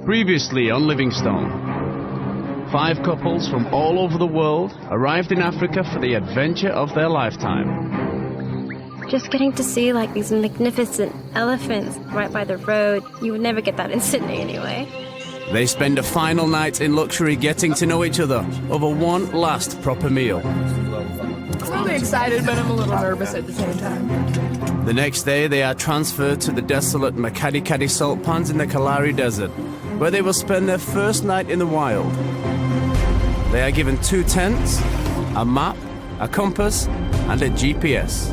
Previously on Livingstone, 5 couples from all over the world arrived in Africa for the adventure of their lifetime. Just getting to see like these magnificent elephants right by the road, you would never get that in Sydney anyway. They spend a final night in luxury getting to know each other over one last proper meal. I'm really excited, but I'm a little nervous at the same time. The next day, they are transferred to the desolate Makgadikgadi Saltpans in the Kalahari Desert, where they will spend their first night in the wild. They are given 2 tents, a map, a compass, and a GPS.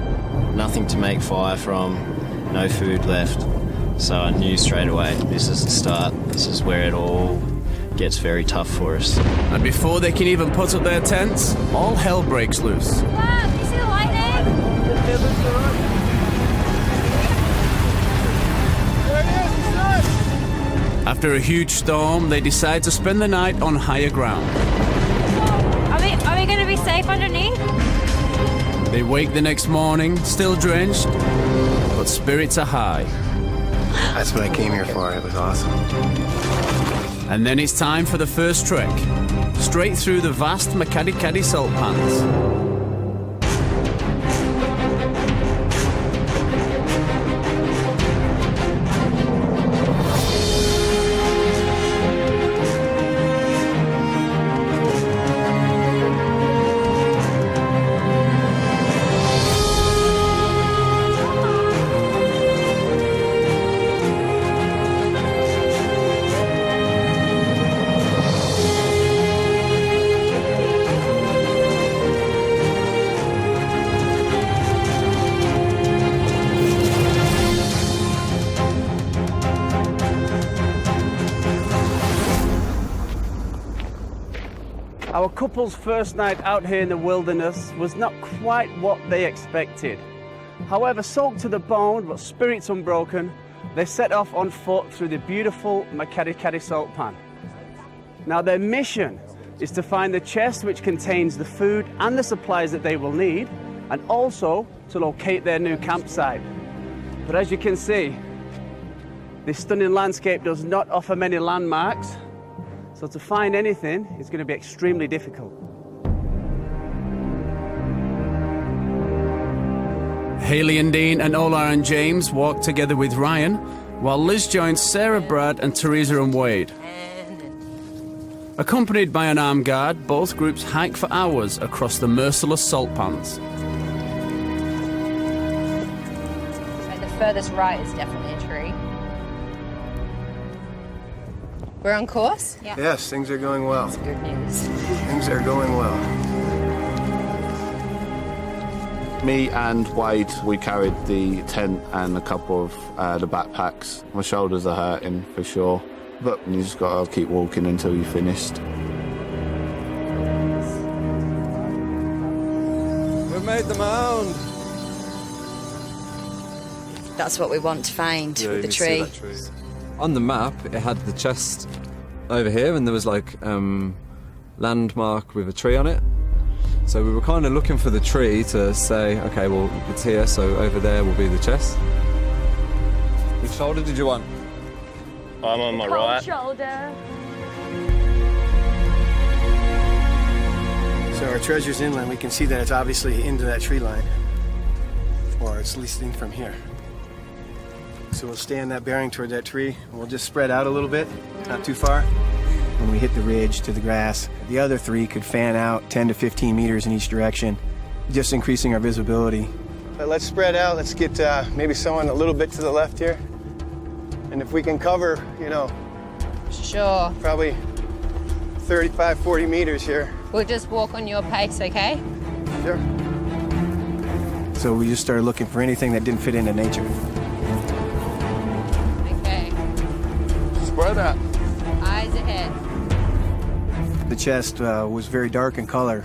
Nothing to make fire from, no food left. So I knew straight away, this is the start. This is where it all gets very tough for us. And before they can even put up their tents, all hell breaks loose. Wow, you see the lightning? After a huge storm, they decide to spend the night on higher ground. Are we going to be safe underneath? They wake the next morning, still drenched, but spirits are high. That's what I came here for. It was awesome. And then it's time for the first trek, straight through the vast Makgadikgadi Saltpans. Our couple's first night out here in the wilderness was not quite what they expected. However, soaked to the bone but spirits unbroken, they set off on foot through the beautiful Makgadikgadi Saltpan. Now their mission is to find the chest which contains the food and the supplies that they will need, and also to locate their new campsite. But as you can see, this stunning landscape does not offer many landmarks, so to find anything is going to be extremely difficult. Haley and Dean and Ola and James walk together with Ryan, while Liz joins Sarah, Brad and Teresa and Wade. Accompanied by an armed guard, both groups hike for hours across the merciless salt pans. So the furthest right is definitely a tree. We're on course? Yeah. Yes, things are going well. That's good news. Things are going well. Me and Wade, we carried the tent and a couple of the backpacks. My shoulders are hurting for sure, but you just gotta keep walking until you're finished. We've made the mound. That's what we want to find Yeah, with the you can see tree. that tree. On the map, it had the chest over here, and there was like landmark with a tree on it. So we were kind of looking for the tree to say, okay, well, it's here, so over there will be the chest. Which shoulder did you want? I'm on my right. Shoulder. So our treasure's inland. We can see that it's obviously into that tree line, or it's at least in from here. So we'll stay in that bearing toward that tree, and we'll just spread out a little bit, not too far. When we hit the ridge to the grass, the other 3 could fan out 10 to 15 meters in each direction, just increasing our visibility. But let's spread out. Let's get maybe someone a little bit to the left here. And if we can cover, you know, Sure. probably 35, 40 meters here. We'll just walk on your pace, okay? Sure. So we just started looking for anything that didn't fit into nature. Okay. Spread out. Eyes ahead. The chest was very dark in color.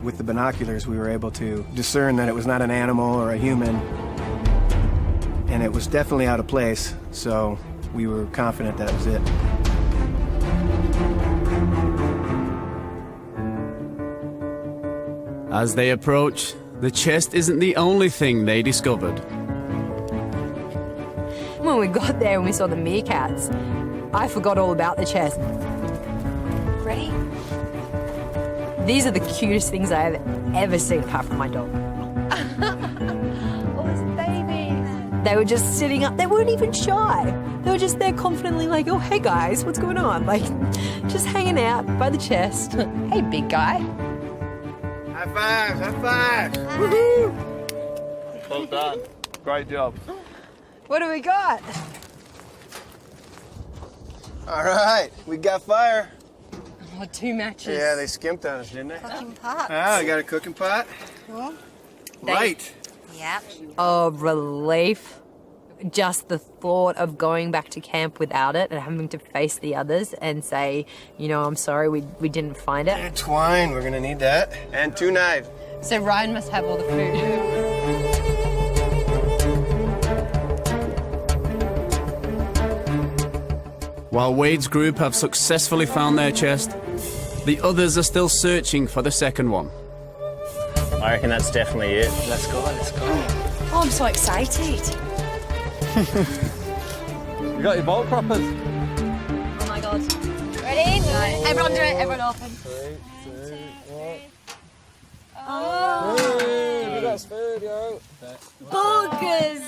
With the binoculars, we were able to discern that it was not an animal or a human. And it was definitely out of place, so we were confident that was it. As they approach, the chest isn't the only thing they discovered. When we got there and we saw the meerkats, I forgot all about the chest. Ready? These are the cutest things I have ever seen, apart from my dog. Oh, it's a baby. They were just sitting up. They weren't even shy. They were just there confidently like, oh, hey, guys, what's going on? Like, just hanging out by the chest. Hey, big guy. High fives, high fives. Woohoo! Well done. Great job. What do we got? All right, we got fire. Oh, 2 matches. Yeah, they skimped on us, didn't they? Cooking pot. Ah, I got a cooking pot. Well, Right. yep. Oh, relief. Just the thought of going back to camp without it and having to face the others and say, you know, I'm sorry, we didn't find it. And twine, we're gonna need that. And 2 knives. So Ryan must have all the food. While Wade's group have successfully found their chest, the others are still searching for the second one. I reckon that's definitely it. Let's go, let's go. Oh, I'm so excited. You got your bolt proppers? Oh my god. Ready? Everyone do it. Everyone open. 3, 2, 1. Oh. We got food, yo. Boogers.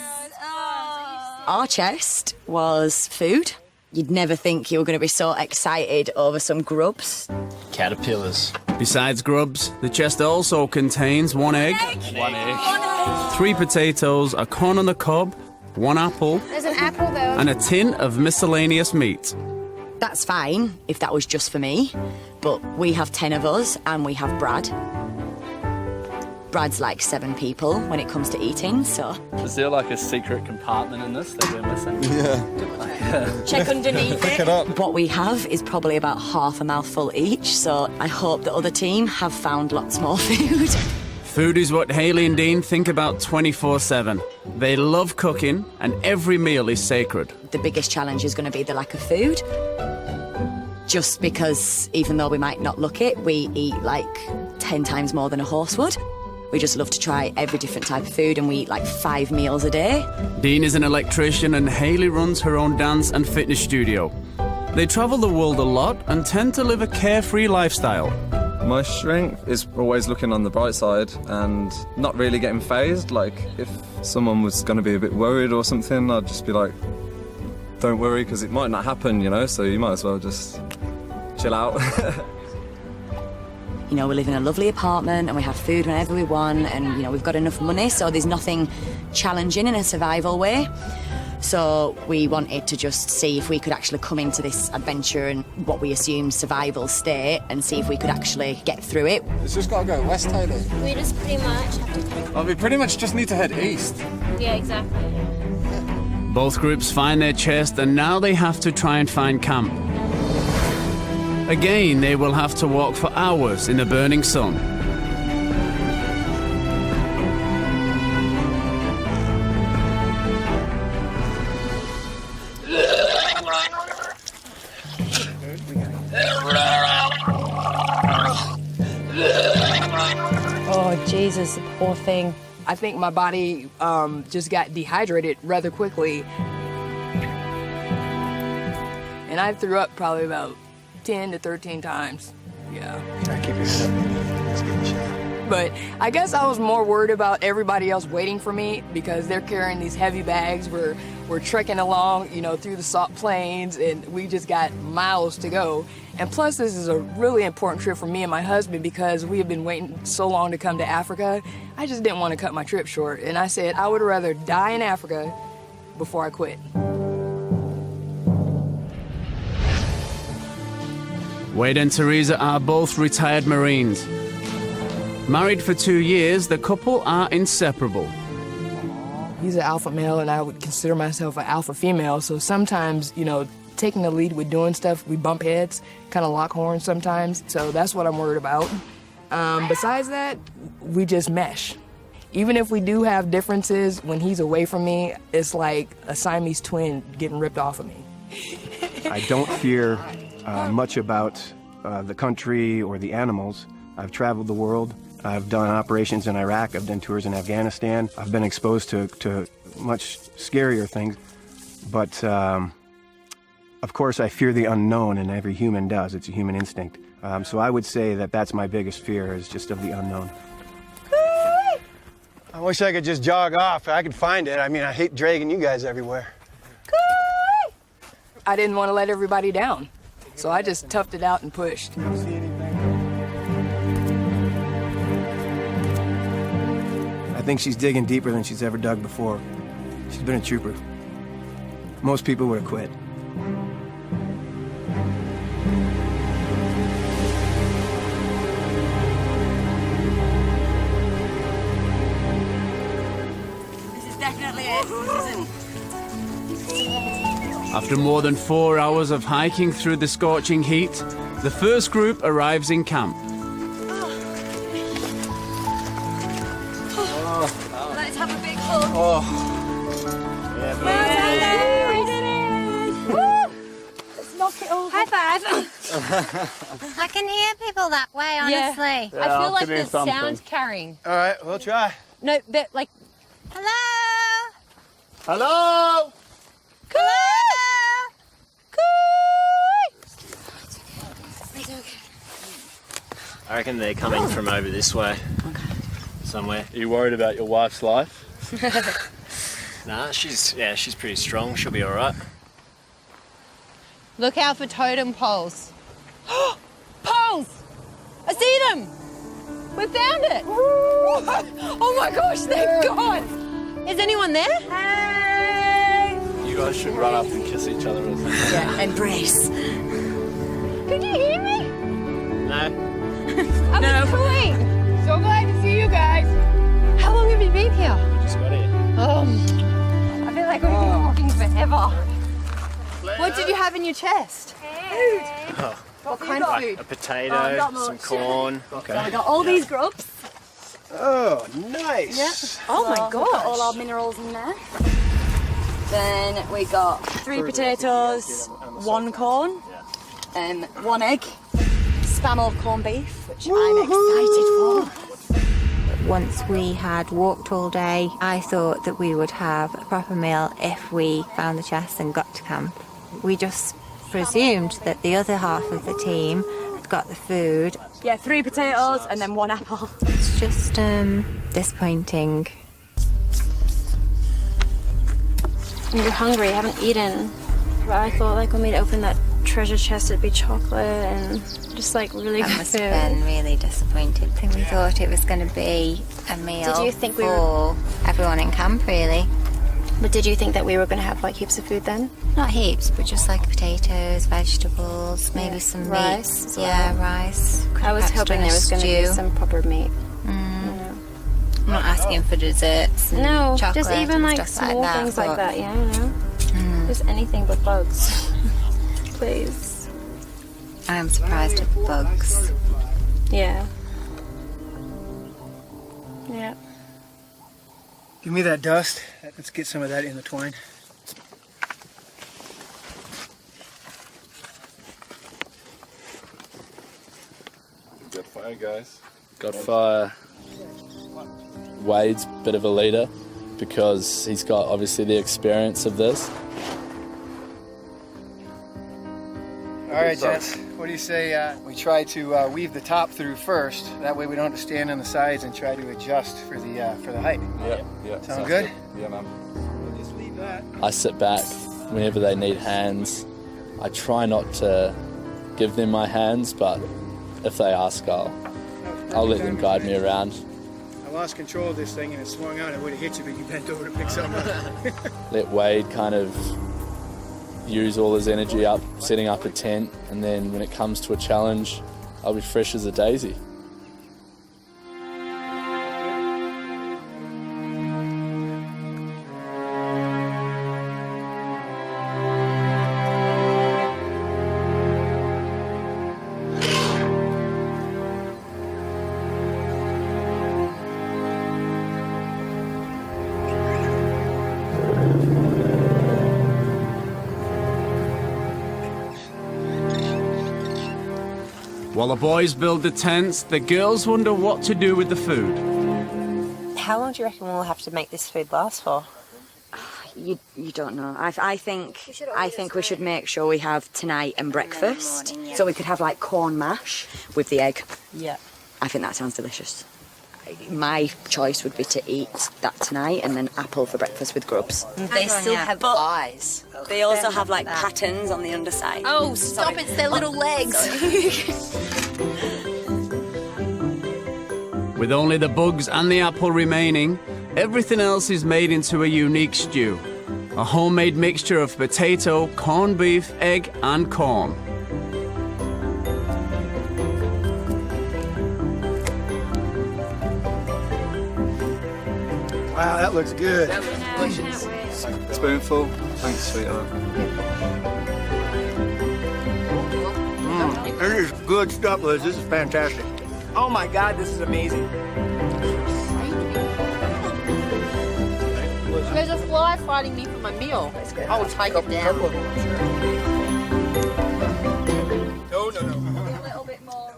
Our chest was food. You'd never think you were going to be so excited over some grubs. Caterpillars. Besides grubs, the chest also contains 1 egg, 1 egg. 3 potatoes, a corn on the cob, 1 apple, There's an apple though. and a tin of miscellaneous meat. That's fine if that was just for me, but we have 10 of us and we have Brad. Brad's like 7 people when it comes to eating, so... Is there like a secret compartment in this that we're missing? Yeah. Check underneath Pick it up. What we have is probably about half a mouthful each, so I hope the other team have found lots more food. Food is what Hayley and Dean think about 24/7. They love cooking, and every meal is sacred. The biggest challenge is going to be the lack of food. Just because even though we might not look it, we eat like 10 times more than a horse would. We just love to try every different type of food and we eat like 5 meals a day. Dean is an electrician and Hayley runs her own dance and fitness studio. They travel the world a lot and tend to live a carefree lifestyle. My strength is always looking on the bright side and not really getting phased. Like, if someone was going to be a bit worried or something, I'd just be like, don't worry, because it might not happen, you know, so you might as well just chill out. You know, we live in a lovely apartment and we have food whenever we want and, you know, we've got enough money, so there's nothing challenging in a survival way. So we wanted to just see if we could actually come into this adventure and what we assumed survival state and see if we could actually get through it. It's just got to go west, Taylor. We just pretty much have to take... Well, we pretty much just need to head east. Yeah, exactly. Both groups find their chest and now they have to try and find camp. Again, they will have to walk for hours in the burning sun. Oh, Jesus, the poor thing. I think my body just got dehydrated rather quickly. And I threw up probably about 10 to 13 times. Yeah. Keep your head up. Let's get a shot. But I guess I was more worried about everybody else waiting for me because they're carrying these heavy bags. We're trekking along, you know, through the salt plains, and we just got miles to go. And plus, this is a really important trip for me and my husband because we have been waiting so long to come to Africa. I just didn't want to cut my trip short, and I said I would rather die in Africa before I quit. Wade and Teresa are both retired Marines. Married for 2 years, the couple are inseparable. He's an alpha male, and I would consider myself an alpha female, so sometimes, you know, taking the lead with doing stuff, we bump heads, kind of lock horns sometimes, so that's what I'm worried about. Besides that, we just mesh. Even if we do have differences, when he's away from me, it's like a Siamese twin getting ripped off of me. I don't fear much about the country or the animals. I've traveled the world. I've done operations in Iraq. I've done tours in Afghanistan. I've been exposed to much scarier things. But Of course, I fear the unknown, and every human does. It's a human instinct. So I would say that that's my biggest fear, is just of the unknown. I wish I could just jog off. I could find it. I mean, I hate dragging you guys everywhere. I didn't want to let everybody down, so I just toughed it out and pushed. I think she's digging deeper than she's ever dug before. She's been a trooper. Most people would have quit. This is definitely it. This isn't. After more than 4 hours of hiking through the scorching heat, the first group arrives in camp. Let's have a big hug. Oh. We did it! Woo! Let's knock it over. High five. I can hear people that way, honestly. I feel like the sound's carrying. All right, we'll try. No, they're like. Hello? Hello? I reckon they're coming from over this way. Somewhere. Are you worried about your wife's life? Nah, she's pretty strong. She'll be all right. Look out for totem poles. Poles! I see them! We found it! Oh my gosh, they're gone! Is anyone there? Hey! You guys should run up and kiss each other or something. Yeah, embrace. Could you hear me? No? I was cooing. So glad to see you guys. How long have you been here? Just got here. I feel like we've been walking forever. What did you have in your chest? Food. What kind of food? A potato, some corn. So we got all these grubs. Oh, nice. Yep. Oh my We've got all our minerals in there. Then we got 3 potatoes, 1 corn, 1 egg, spam or corned beef, which I'm excited for. Once we had walked all day, I thought that we would have a proper meal if we found the chest and got to camp. We just presumed that the other half of the team had got the food. Yeah, 3 potatoes and then 1 apple. It's just disappointing. You're hungry, you haven't eaten. But I thought like when we'd open that treasure chest it'd be chocolate and just like really good food. That must have been really disappointed. I think we thought it was going to be a meal Did you think we for everyone in camp, really. But did you think that we were going to have like heaps of food then? Not heaps, but just like potatoes, vegetables, maybe some Rice meat. as Yeah, rice. I was Perhaps hoping done a there was going to be stew. some proper meat. I'm not asking for desserts and No, chocolate just even and like stuff small like that, things like but that, yeah, you know? Just anything but bugs. Please. I am surprised at the bugs. Yeah. Yeah. Give me that dust. Let's get some of that in the twine. Got fire, guys. Got fire. Wade's a bit of a leader because he's got obviously the experience of this. All right, gents. What do you say we try to weave the top through first? That way we don't have to stand on the sides and try to adjust for the height. Yeah. Sound good? Yeah, man. We'll just leave that. I sit back whenever they need hands. I try not to give them my hands, but if they ask, I'll let them guide me around. I lost control of this thing and it swung out. I would have hit you, but you bent over to pick something up. Let Wade kind of use all his energy up, setting up a tent, and then when it comes to a challenge, I'll be fresh as a daisy. While the boys build the tents, the girls wonder what to do with the food. How long do you reckon we'll have to make this food last for? You don't know. I think we should make sure we have tonight and breakfast. So we could have like corn mash with the egg. Yeah. I think that sounds delicious. My choice would be to eat that tonight and then apple for breakfast with grubs. They still have eyes. They also have like patterns on the underside. Oh, stop, it's their little legs. With only the bugs and the apple remaining, everything else is made into a unique stew. A homemade mixture of potato, corned beef, egg and corn. Wow, that looks good. That looks delicious. Spoonful. Thanks, sweetheart. This is good stuff, Liz. This is fantastic. Oh my God, this is amazing. There's a fly fighting me for my meal. I will take it down. No. A little bit more.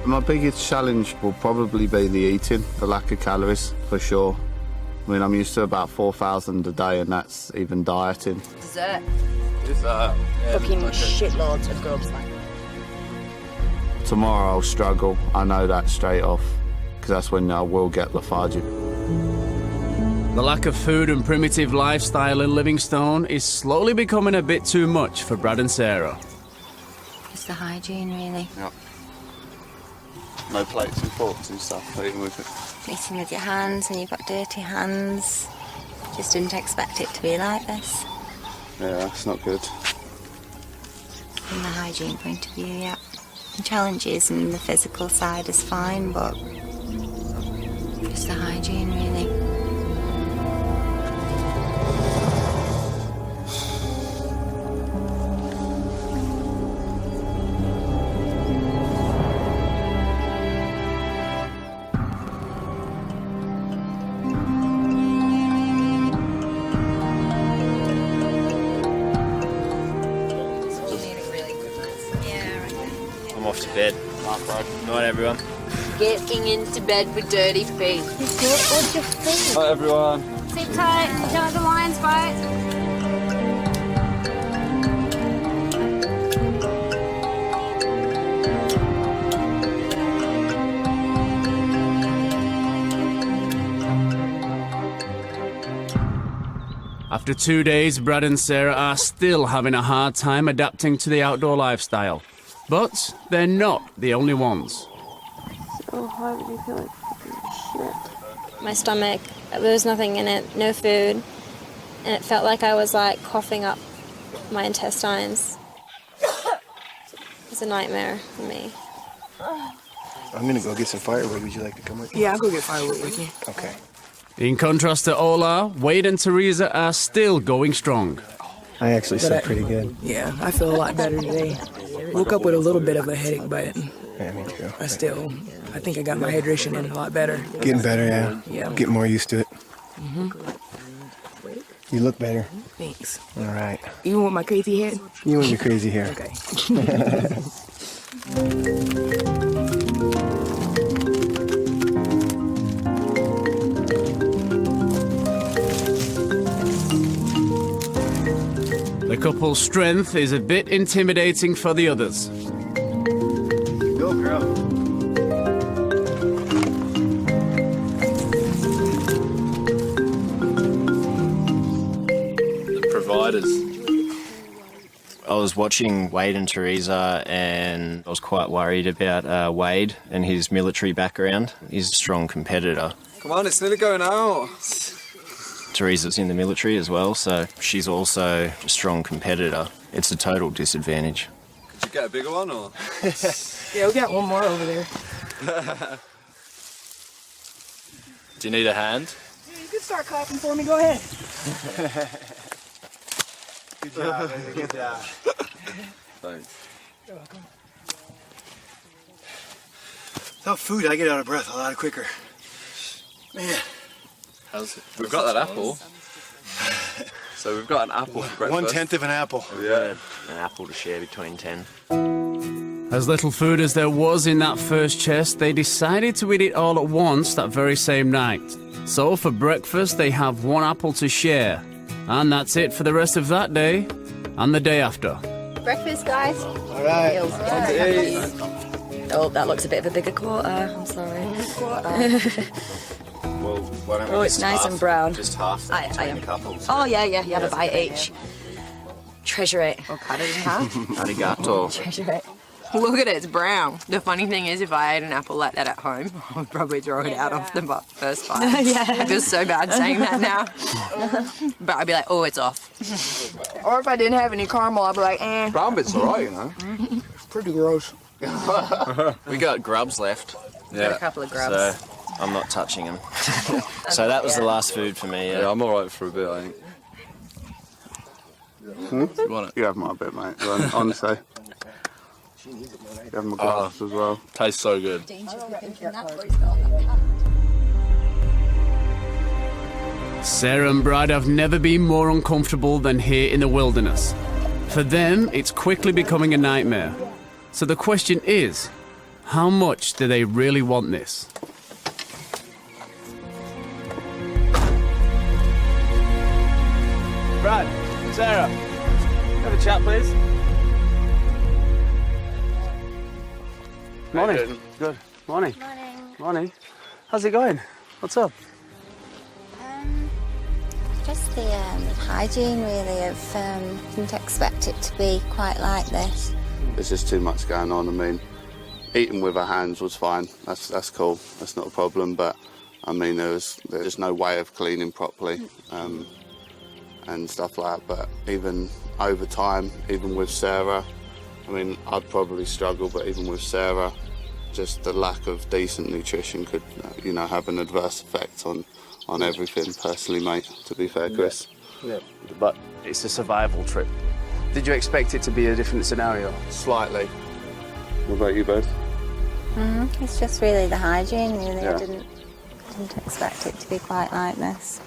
My biggest challenge will probably be the eating, the lack of calories, for sure. I mean, I'm used to about 4,000 a day, and that's even dieting. Dessert. Fucking shitloads of grubs. Tomorrow I'll struggle. I know that straight off, because that's when I will get lethargic. The lack of food and primitive lifestyle in Livingstone is slowly becoming a bit too much for Brad and Sarah. It's the hygiene, really. Yep. No plates and forks and stuff, even with it. Eating with your hands and you've got dirty hands. Just didn't expect it to be like this. Yeah, that's not good. From the hygiene point of view, yeah. The challenges and the physical side is fine, but just the hygiene, really. I'm off to bed. Night, everyone. Getting into bed with dirty feet. Hi, everyone. Sit tight. Don't let the lions bite. After 2 days, Brad and Sarah are still having a hard time adapting to the outdoor lifestyle. But they're not the only ones. So hard to feel like shit. My stomach, there was nothing in it, no food. And it felt like I was like coughing up my intestines. It's a nightmare for me. I'm gonna go get some firewood. Would you like to come with me? Yeah, I'll go get firewood with you. Okay. In contrast to Ola, Wade and Teresa are still going strong. I actually slept pretty good. Yeah, I feel a lot better today. Woke up with a little bit of a headache, but Yeah, me too. I think I got my hydration in a lot better. Getting better, yeah. Yeah. Getting more used to it. You look better. Thanks. All right. Even with my crazy head? You and your crazy hair. Okay. The couple's strength is a bit intimidating for the others. Go, girl. The providers. I was watching Wade and Teresa, and I was quite worried about Wade and his military background. He's a strong competitor. Come on, it's nearly going out. Teresa's in the military as well, so she's also a strong competitor. It's a total disadvantage. Could you get a bigger one, or? Yeah, we got one more over there. Do you need a hand? Yeah, you can start clapping for me. Go ahead. Good job, baby. Good job. Thanks. You're welcome. Without food, I get out of breath a lot quicker. Man. How's it? We've got that apple. So we've got an apple for breakfast. 1/10 of an apple. Yeah. An apple to share between 10. As little food as there was in that first chest, they decided to eat it all at once that very same night. So for breakfast, they have one apple to share. And that's it for the rest of that day and the day after. Breakfast, guys. All right. Oh, that looks a bit of a bigger quarter. I'm sorry. Well, why don't we Oh, it's just nice half- and brown. Just half I between am. the couples. Oh, yeah, you have a bite each. Treasure it. I'll cut it in half. Arigato. Treasure it. Look at it, it's brown. The funny thing is, if I ate an apple like that at home, I would probably throw it out off the first bite. Yeah. I feel so bad saying that now. But I'd be like, oh, it's off. Or if I didn't have any caramel, I'd be like, eh. Brown bit's alright, you know. It's pretty gross. We got grubs left. Got a couple of grubs. So I'm not touching them. So that was the last food for me. Yeah, I'm alright for a bit, I think. You want it? You have my bit, mate. Honestly. You have my glass as well. Tastes so good. Sarah and Brad have never been more uncomfortable than here in the wilderness. For them, it's quickly becoming a nightmare. So the question is, how much do they really want this? Brad, Sarah, have a chat, please. Morning. Good. Morning. Morning. Morning. How's it going? What's up? Just the hygiene, really, of didn't expect it to be quite like this. There's just too much going on. I mean, eating with our hands was fine. That's cool. That's not a problem. But I mean, there's no way of cleaning properly and stuff like that. But even over time, even with Sarah, I mean, I'd probably struggle. But even with Sarah, just the lack of decent nutrition could, you know, have an adverse effect on everything. Personally, mate. To be fair, Chris. Yeah. But it's a survival trip. Did you expect it to be a different scenario? Slightly. What about you both? It's just really the hygiene, really. Yeah. I didn't expect it to be quite like this.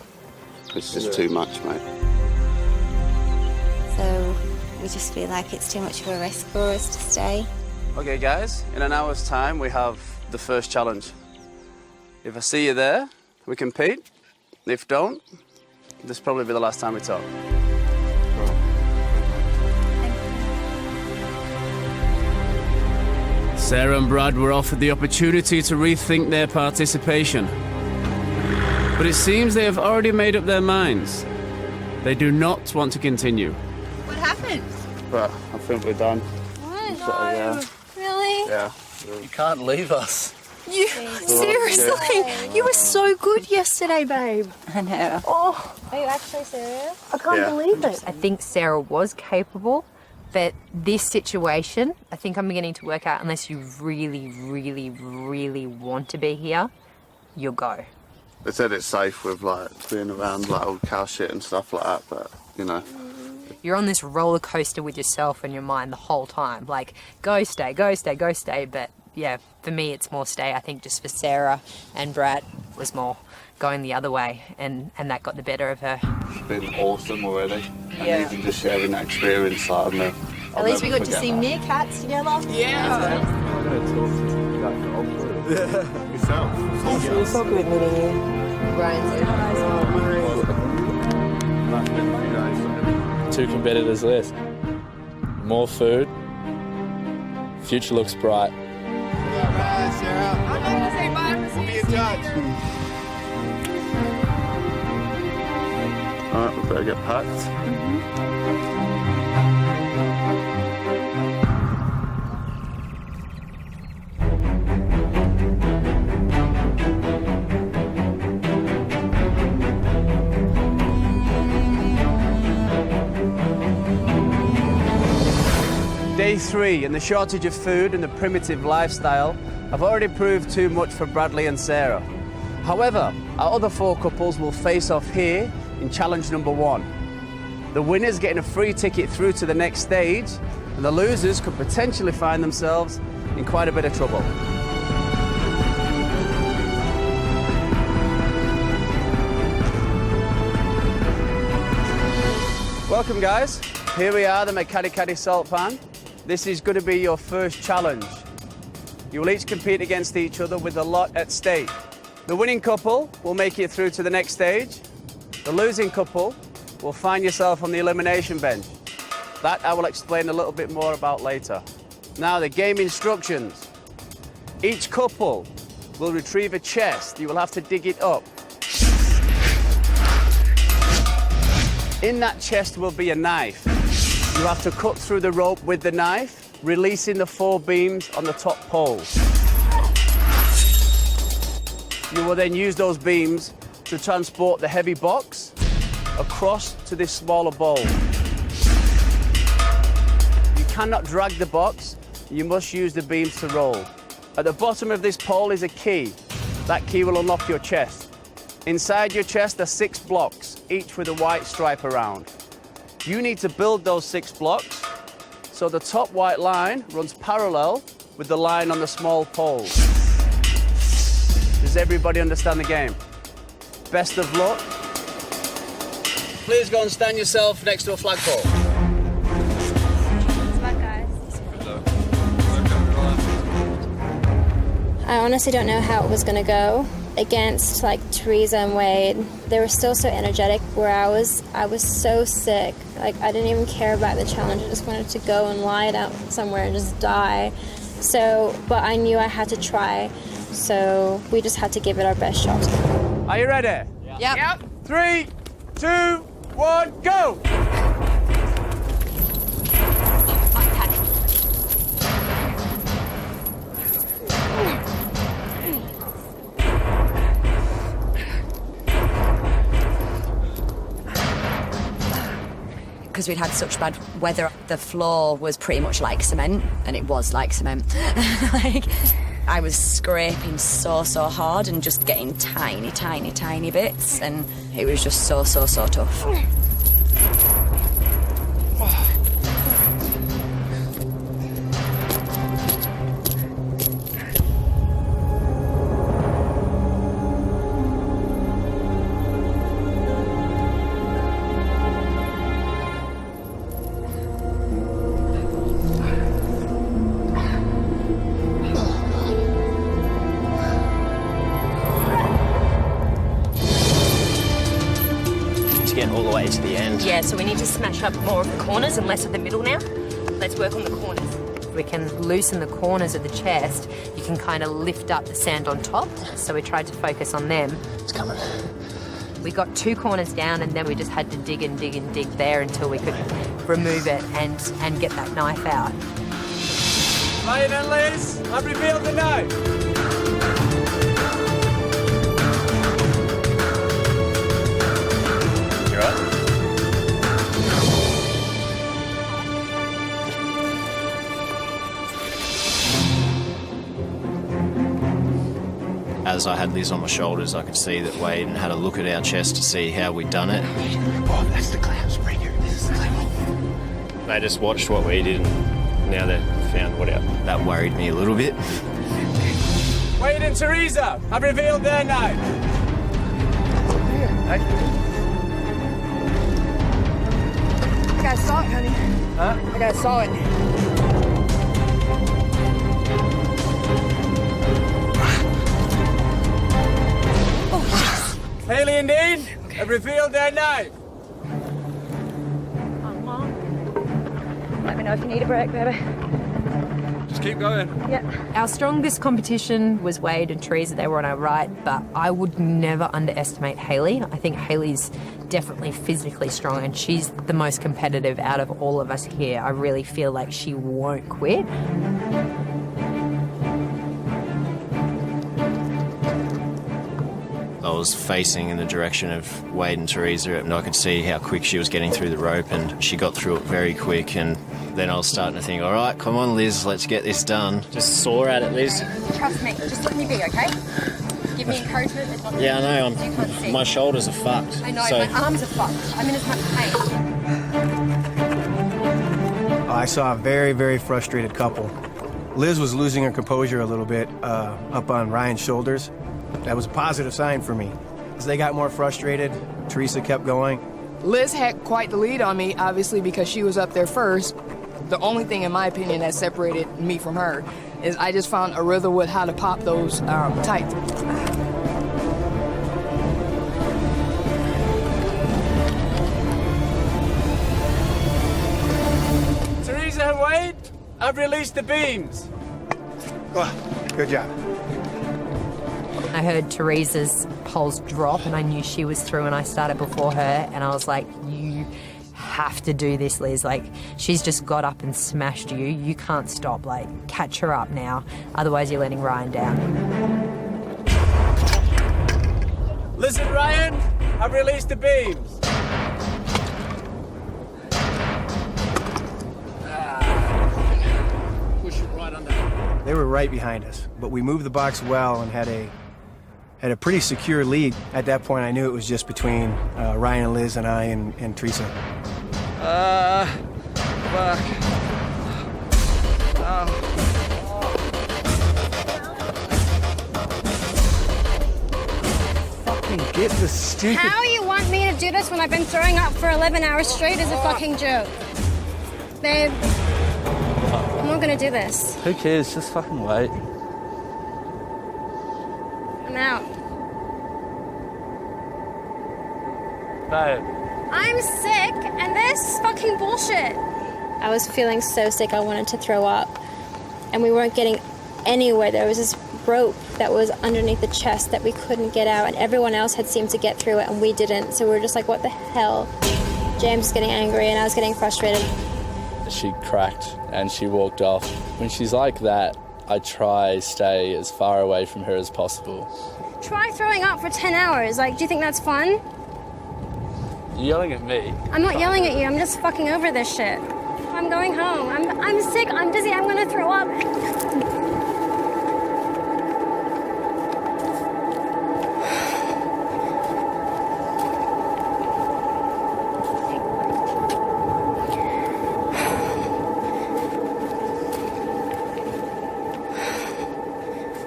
It's just too much, mate. So we just feel like it's too much of a risk for us to stay. Okay, guys, in an hour's time, we have the first challenge. If I see you there, we compete. If don't, this will probably be the last time we talk. Sarah and Brad were offered the opportunity to rethink their participation. But it seems they have already made up their minds. They do not want to continue. What happened? But I think we're done. What? So, yeah. Really? Yeah. You can't leave us. You, seriously? You were so good yesterday, babe. I know. Oh, Are you actually serious? I can't Yeah. believe it. I think Sarah was capable, but this situation, I think I'm beginning to work out, unless you really, really, really want to be here, you'll go. They said it's safe with like being around like old cow shit and stuff like that, but you know. You're on this roller coaster with yourself and your mind the whole time. Like, go, stay, go, stay, go, stay. But yeah, for me, it's more stay. I think just for Sarah and Brad was more going the other way, and that got the better of her. It's been awesome already. Yeah. And even just sharing that experience, like, I'll At least we never got to forget see that. meerkats together. Yeah. It's so good meeting you. Two competitors left. More food. Future looks bright. I'm not going to say bye. We'll be in touch. Alright, we better get packed. Day 3 and the shortage of food and the primitive lifestyle have already proved too much for Bradley and Sarah. However, our other 4 couples will face off here in challenge number 1. The winners getting a free ticket through to the next stage, and the losers could potentially find themselves in quite a bit of trouble. Welcome, guys. Here we are, the Makgadikgadi Saltpan. this is going to be your first challenge. You will each compete against each other with a lot at stake. The winning couple will make it through to the next stage. The losing couple will find yourself on the elimination bench. That I will explain a little bit more about later. Now, the game instructions. Each couple will retrieve a chest. You will have to dig it up. In that chest will be a knife. You have to cut through the rope with the knife, releasing the 4 beams on the top poles. You will then use those beams to transport the heavy box across to this smaller bowl. You cannot drag the box. You must use the beams to roll. At the bottom of this pole is a key. That key will unlock your chest. Inside your chest are 6 blocks, each with a white stripe around. You need to build those 6 blocks so the top white line runs parallel with the line on the small poles. Does everybody understand the game? Best of luck. Please go and stand yourself next to a flagpole. I honestly don't know how it was going to go against like Teresa and Wade. They were still so energetic where I was so sick. Like I didn't even care about the challenge. I just wanted to go and lie down somewhere and just die. So, but I knew I had to try. So we just had to give it our best shot. Are you ready? Yep. 3, 2, 1, go! Because we'd had such bad weather, the floor was pretty much like cement, and it was like cement. Like, I was scraping so hard and just getting tiny bits, and it was just so tough. Getting all the way to the end. Yeah, so we need to smash up more of the corners and less of the middle now. Let's work on the corners. We can loosen the corners of the chest. You can kind of lift up the sand on top. So we tried to focus on them. It's coming. We got 2 corners down, and then we just had to dig and dig and dig there until we could remove it and get that knife out. Ryan and Liz, I've revealed the knife. As I had Liz on my shoulders, I could see that Wade had a look at our chest to see how we'd done it. Oh, that's the clamps. Bring it. This is the clamp. They just watched what we did, and now they've found what out. That worried me a little bit. Wade and Teresa, I've revealed their knife. I got a saw it, honey. Huh? I got a saw it. Haley and Dean have revealed their knife. Let me know if you need a break, baby. Just keep going. Yeah. Our strongest competition was Wade and Teresa. They were on our right, but I would never underestimate Haley. I think Haley's definitely physically strong, and she's the most competitive out of all of us here. I really feel like she won't quit. I was facing in the direction of Wade and Teresa, and I could see how quick she was getting through the rope, and she got through it very quick. And then I was starting to think, all right, come on, Liz, let's get this done. Just sore at it, Liz. Trust me. Just let me be, okay? Give me encouragement. As long Yeah, I know. as you can't see. My shoulders are fucked. I know. So, My arms are fucked. I'm in as much pain. I saw a very frustrated couple. Liz was losing her composure a little bit up on Ryan's shoulders. That was a positive sign for me. As they got more frustrated, Teresa kept going. Liz had quite the lead on me, obviously, because she was up there first. The only thing, in my opinion, that separated me from her is I just found a rhythm with how to pop those tight. Teresa and Wade, I've released the beams. Oh, good job. I heard Teresa's poles drop and I knew she was through and I started before her and I was like, you have to do this, Liz. Like, she's just got up and smashed you. You can't stop. Like, catch her up now. Otherwise, you're letting Ryan down. Liz and Ryan, I've released the beams. Push it right under. They were right behind us, but we moved the box well and had a pretty secure lead. At that point, I knew it was just between Ryan and Liz and I and Teresa. Fuck. Fucking get the stupid... How you want me to do this when I've been throwing up for 11 hours straight is a fucking joke. Babe, I'm not gonna do this. Who cares? Just fucking wait. I'm out. Babe. I'm sick, and this is fucking bullshit. I was feeling so sick I wanted to throw up, and we weren't getting anywhere. There was this rope that was underneath the chest that we couldn't get out, and everyone else had seemed to get through it, and we didn't. So we were just like, what the hell? James was getting angry, and I was getting frustrated. She cracked and she walked off. When she's like that, I try stay as far away from her as possible. Try throwing up for 10 hours. Like, do you think that's fun? You're yelling at me. I'm not yelling at you. I'm just fucking over this shit. I'm going home. I'm sick. I'm dizzy. I'm gonna throw up.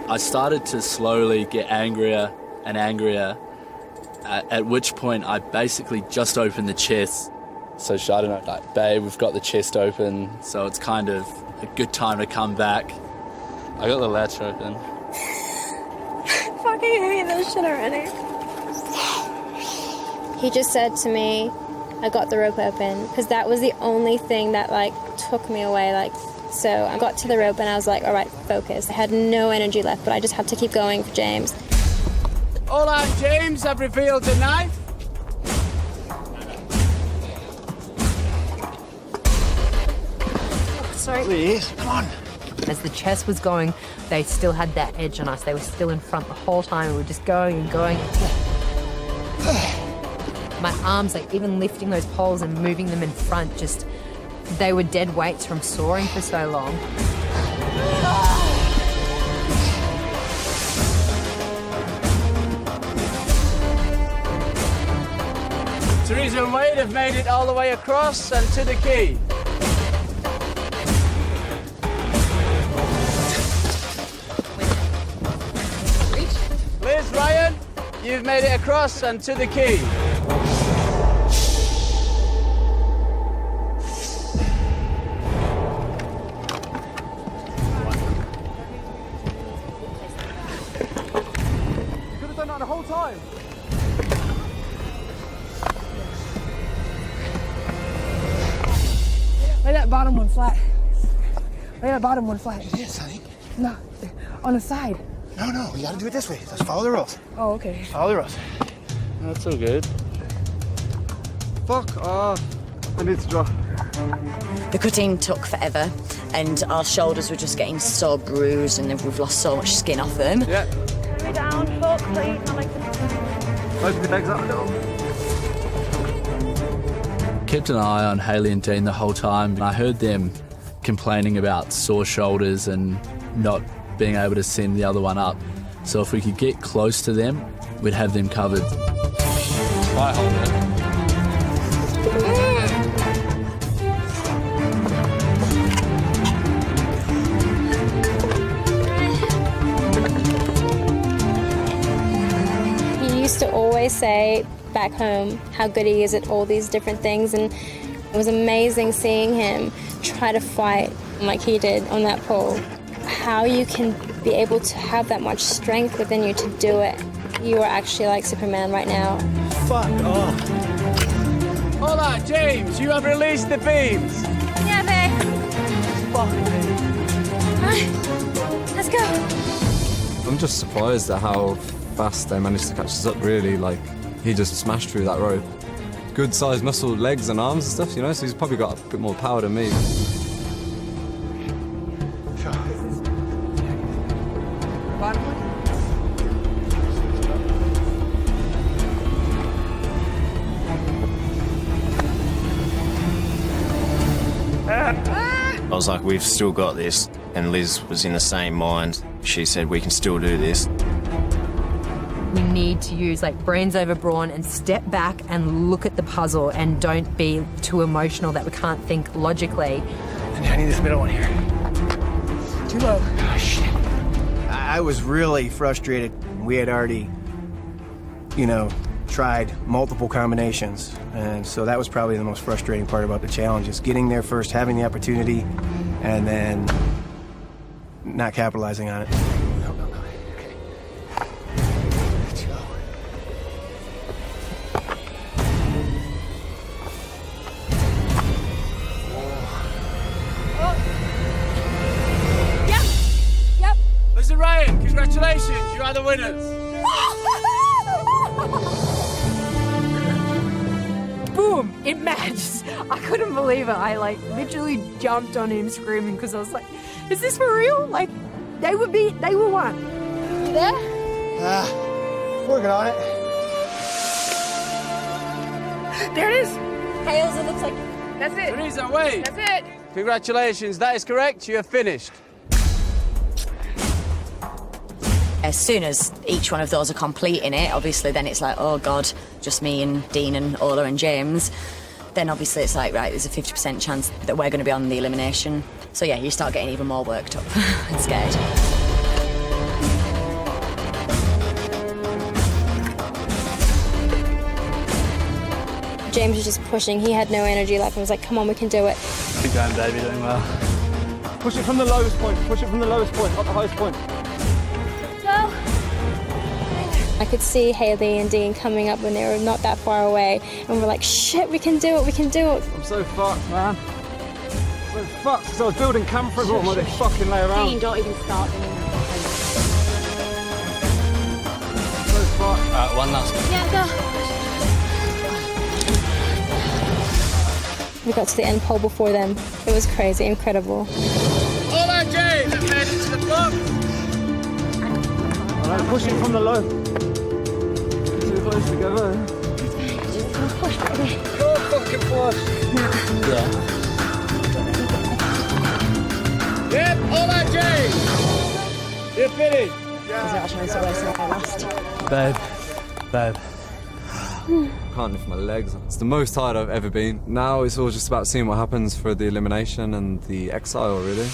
I started to slowly get angrier and angrier, at which point I basically just opened the chest. So I don't know, like, babe, we've got the chest open, so it's kind of a good time to come back. I got the latch open. Fucking hate this shit already. He just said to me, I got the rope open, because that was the only thing that, like, took me away, like. So I got to the rope and I was like, all right, focus. I had no energy left, but I just had to keep going for James. All right, James, I've revealed the knife. Sorry. Please, come on. As the chest was going, they still had that edge on us. They were still in front the whole time. We were just going and going. My arms, like, even lifting those poles and moving them in front, just... They were dead weights from soaring for so long. Teresa and Wade have made it all the way across and to the quay. Liz, Ryan, you've made it across and to the quay. The whole time. Lay that bottom one flat. Lay that bottom one flat. Yes, honey. No, on the side. No, we gotta do it this way. Let's follow the rules. Oh, okay. Follow the rules. That's all good. Fuck off. I need to drop. The cutting took forever and our shoulders were just getting so bruised and we've lost so much skin off them. Yeah. Lay down, fuck, please. Not like Open the bags up. Kept an eye on Hayley and Dean the whole time, and I heard them complaining about sore shoulders and not being able to send the other one up. So if we could get close to them, we'd have them covered. Try hold it. He used to always say back home how good he is at all these different things, and It was amazing seeing him try to fight like he did on that pole. How you can be able to have that much strength within you to do it. You are actually like Superman right now. Fuck off. Hola, James, you have released the beams. Yeah, babe. Alright, let's go. I'm just surprised at how fast they managed to catch us up, really. Like, he just smashed through that rope. Good sized muscled legs and arms and stuff, you know, so he's probably got a bit more power than me. I was like, we've still got this. And Liz was in the same mind. She said, we can still do this. We need to use like brains over brawn and step back and look at the puzzle and don't be too emotional that we can't think logically. I need this middle one here. Too low. Oh, shit. I was really frustrated. We had already, tried multiple combinations. And so that was probably the most frustrating part about the challenge, is getting there first, having the opportunity, and then not capitalizing on it. No. Okay. Let's go. Yep. Liz and Ryan, congratulations, you are the winners. Boom! It matched. I couldn't believe it. I literally jumped on him screaming because I was like, is this for real? Like, they were one. You there? Working on it. There it is. Tails, it looks like. That's it. Teresa, wait. That's it. Congratulations, that is correct. You have finished. As soon as each one of those are completing it, obviously then it's like, oh God, just me and Dean and Ola and James. Then obviously it's like, right, there's a 50% chance that we're going to be on the elimination. So yeah, you start getting even more worked up and scared. James was just pushing. He had no energy left. I was like, come on, we can do it. Keep going, baby, doing well. Push it from the lowest point. Push it from the lowest point, not the highest point. Go. I could see Haley and Dean coming up when they were not that far away. And we're like, shit, we can do it, we can do it. I'm so fucked, man. So fucked, because I was building camp for everyone while they fucking lay around. Dean, don't even start. So fucked. Alright, one last one. Yeah, go. We got to the end pole before them. It was crazy, incredible. Hola, James, let's head into the block. Alright, push it from the low. Too close together. Push, baby. Go fucking push. Yeah. Yep, hola, James. You're finished. Babe. Can't lift my legs. It's the most tired I've ever been. Now it's all just about seeing what happens for the elimination and the exile, really.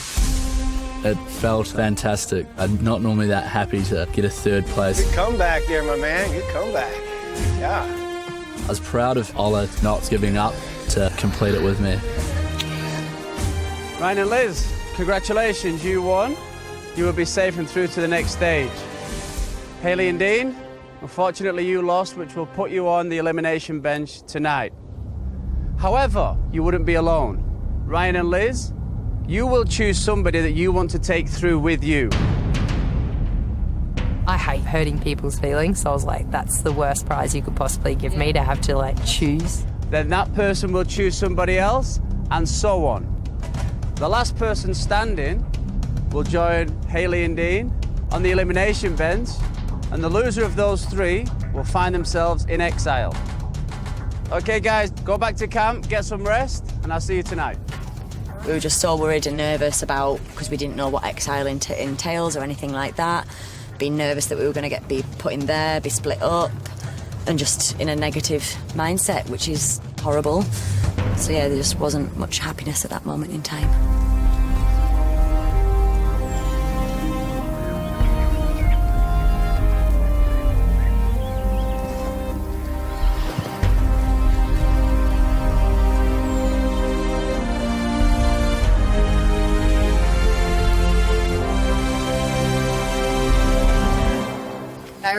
It felt fantastic. I'm not normally that happy to get a third place. Good comeback there, my man. Good comeback. Yeah. I was proud of Ola not giving up to complete it with me. Ryan and Liz, congratulations, you won. You will be safe and through to the next stage. Haley and Dean, unfortunately you lost, which will put you on the elimination bench tonight. However, you wouldn't be alone. Ryan and Liz, you will choose somebody that you want to take through with you. I hate hurting people's feelings, so I was like, that's the worst prize you could possibly give me, to have to choose. Then that person will choose somebody else, and so on. The last person standing will join Haley and Dean on the elimination bench, and the loser of those three will find themselves in exile. Okay, guys, go back to camp, get some rest, and I'll see you tonight. We were just so worried and nervous because we didn't know what exile entails or anything like that. Being nervous that we were going to be put in there, be split up, and just in a negative mindset, which is horrible. So yeah, there just wasn't much happiness at that moment in time.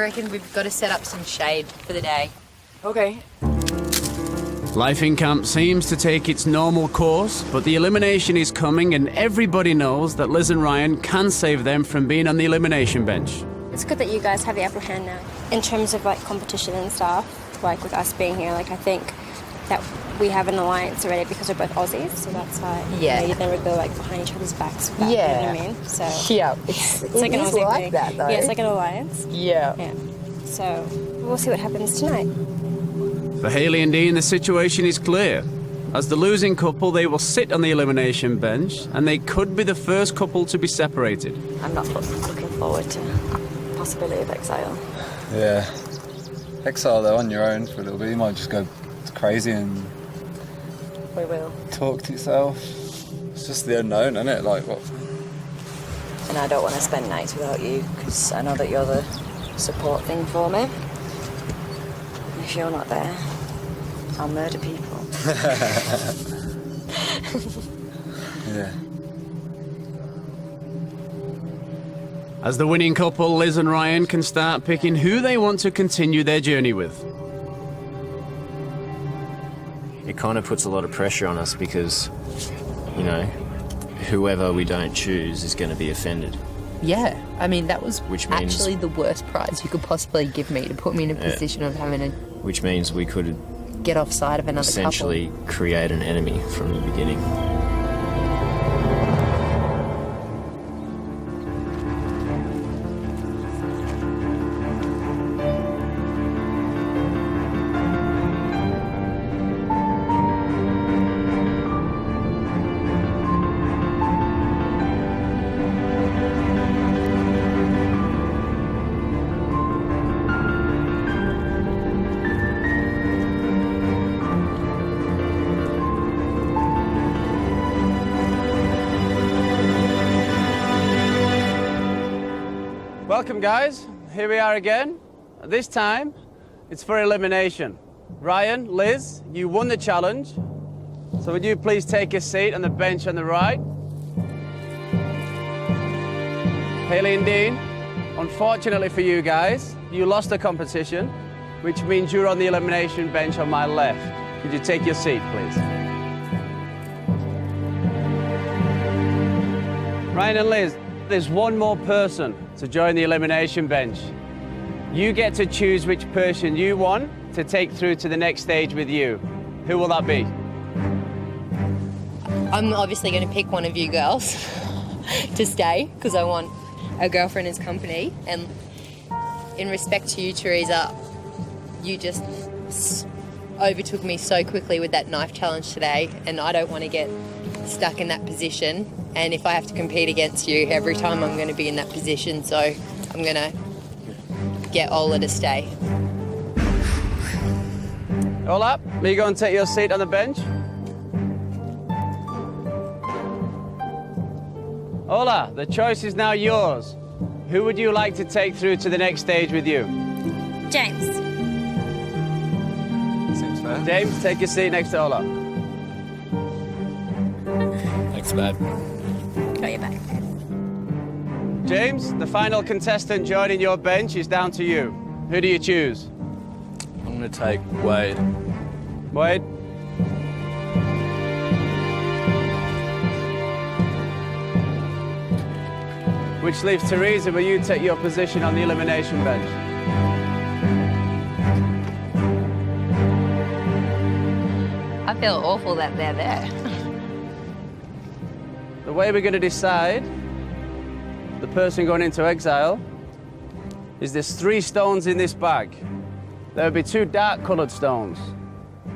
reckon we've got to set up some shade for the day. Okay. Life in camp seems to take its normal course, but the elimination is coming and everybody knows that Liz and Ryan can save them from being on the elimination bench. It's good that you guys have the upper hand now. In terms of like competition and stuff, like with us being here, like I think that we have an alliance already because we're both Aussies, so that's why you never go like behind each other's backs with that, you know what I mean? So Yeah. it's like an Aussie like thing. that, though. Yeah, it's like an alliance. Yeah. Yeah. So we'll see what happens tonight. For Hayley and Dean, the situation is clear. As the losing couple, they will sit on the elimination bench, and they could be the first couple to be separated. I'm not looking forward to the possibility of exile. Yeah. Exile though on your own for a little bit. You might just go crazy and We will. talk to yourself. It's just the unknown, isn't it? Like what? And I don't want to spend nights without you because I know that you're the support thing for me. If you're not there, I'll murder people. Yeah. As the winning couple, Liz and Ryan can start picking who they want to continue their journey with. It kind of puts a lot of pressure on us because, you know, whoever we don't choose is going to be offended. Yeah, I mean, that was Which means- actually the worst prize you could possibly give me, to put me in a position of having to Which means we could get offside of another essentially create an enemy from the beginning. Welcome, guys. Here we are again. This time, it's for elimination. Ryan, Liz, you won the challenge. So would you please take a seat on the bench on the right? Hayley and Dean, unfortunately for you guys, you lost the competition, which means you're on the elimination bench on my left. Could you take your seat, please? Ryan and Liz, there's one more person to join the elimination bench. You get to choose which person you want to take through to the next stage with you. Who will that be? I'm obviously going to pick one of you girls to stay because I want a girlfriend as company. And in respect to you, Teresa, you just overtook me so quickly with that knife challenge today, and I don't want to get stuck in that position. And if I have to compete against you every time, I'm going to be in that position. So I'm going to get Ola to stay. Ola, will you go and take your seat on the bench? Ola, the choice is now yours. Who would you like to take through to the next stage with you? James. Seems fair. James, take your seat next to Ola. Thanks, babe. Got your back. James, the final contestant joining your bench is down to you. Who do you choose? I'm going to take Wade. Wade? Which leaves Teresa, will you take your position on the elimination bench? I feel awful that they're there. The way we're going to decide the person going into exile is there's 3 stones in this bag. There will be 2 dark-coloured stones,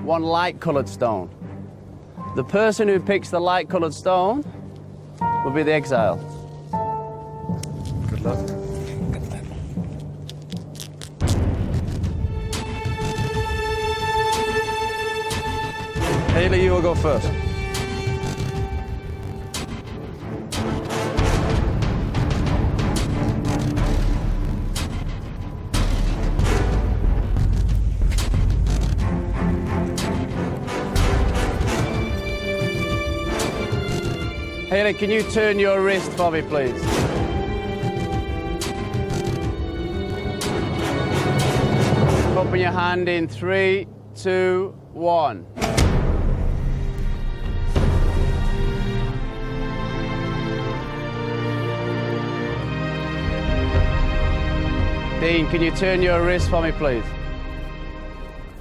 1 light-coloured stone. The person who picks the light-coloured stone will be the exile. Good luck. Hayley, you will go first. Hayley, can you turn your wrist for me, please? open your hand in 3, 2, 1. Dean, can you turn your wrist for me, please?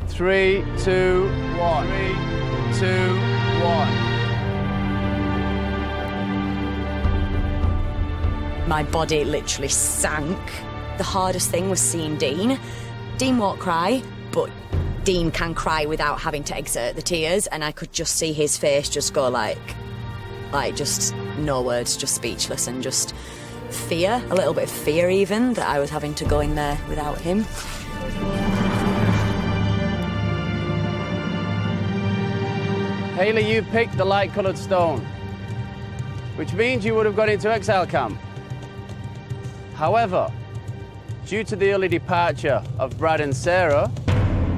3, 2, 1. 3, 2, 1. My body literally sank. The hardest thing was seeing Dean. Dean won't cry, but Dean can cry without having to exert the tears, and I could just see his face just go like just no words, just speechless, and just fear, a little bit of fear even, that I was having to go in there without him. Hayley, you picked the light-coloured stone, which means you would have got into exile camp. However, due to the early departure of Brad and Sarah,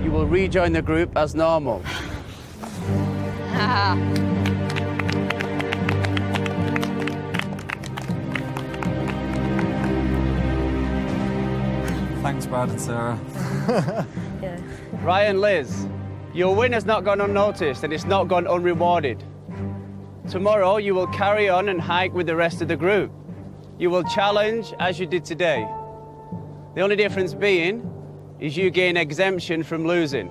you will rejoin the group as normal. Thanks, Brad and Sarah. Ryan, Liz, your win has not gone unnoticed and it's not gone unrewarded. Tomorrow, you will carry on and hike with the rest of the group. You will challenge as you did today. The only difference being is you gain exemption from losing.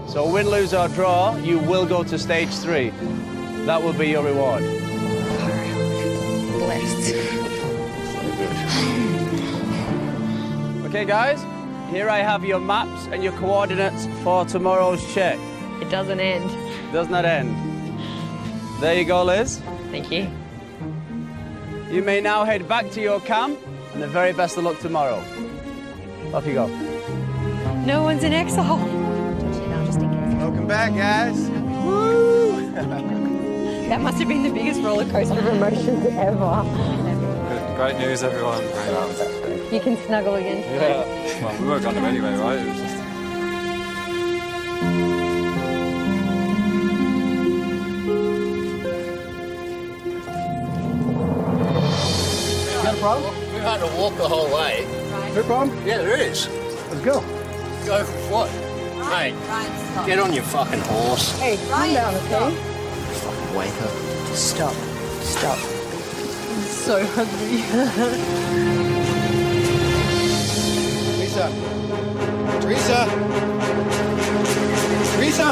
So win, lose or draw, you will go to stage 3. That will be your reward. Blessed. Okay, guys, here I have your maps and your coordinates for tomorrow's check. It doesn't end. Does not end. There you go, Liz. Thank you. You may now head back to your camp, and the very best of luck tomorrow. Off you go. No one's in exile. Welcome back, guys. Woo! That must have been the biggest roller coaster of emotions ever. Great news, everyone. You can snuggle again. Yeah. Well, we weren't going to anyway, right? It was just... Got a problem? We've had to walk the whole way. No problem? Yeah, there is. Let's go. Go for what? Mate, get on your fucking horse. Hey, calm down, okay? Fucking wake up. Stop. Stop. I'm so hungry. Teresa. Teresa. Teresa.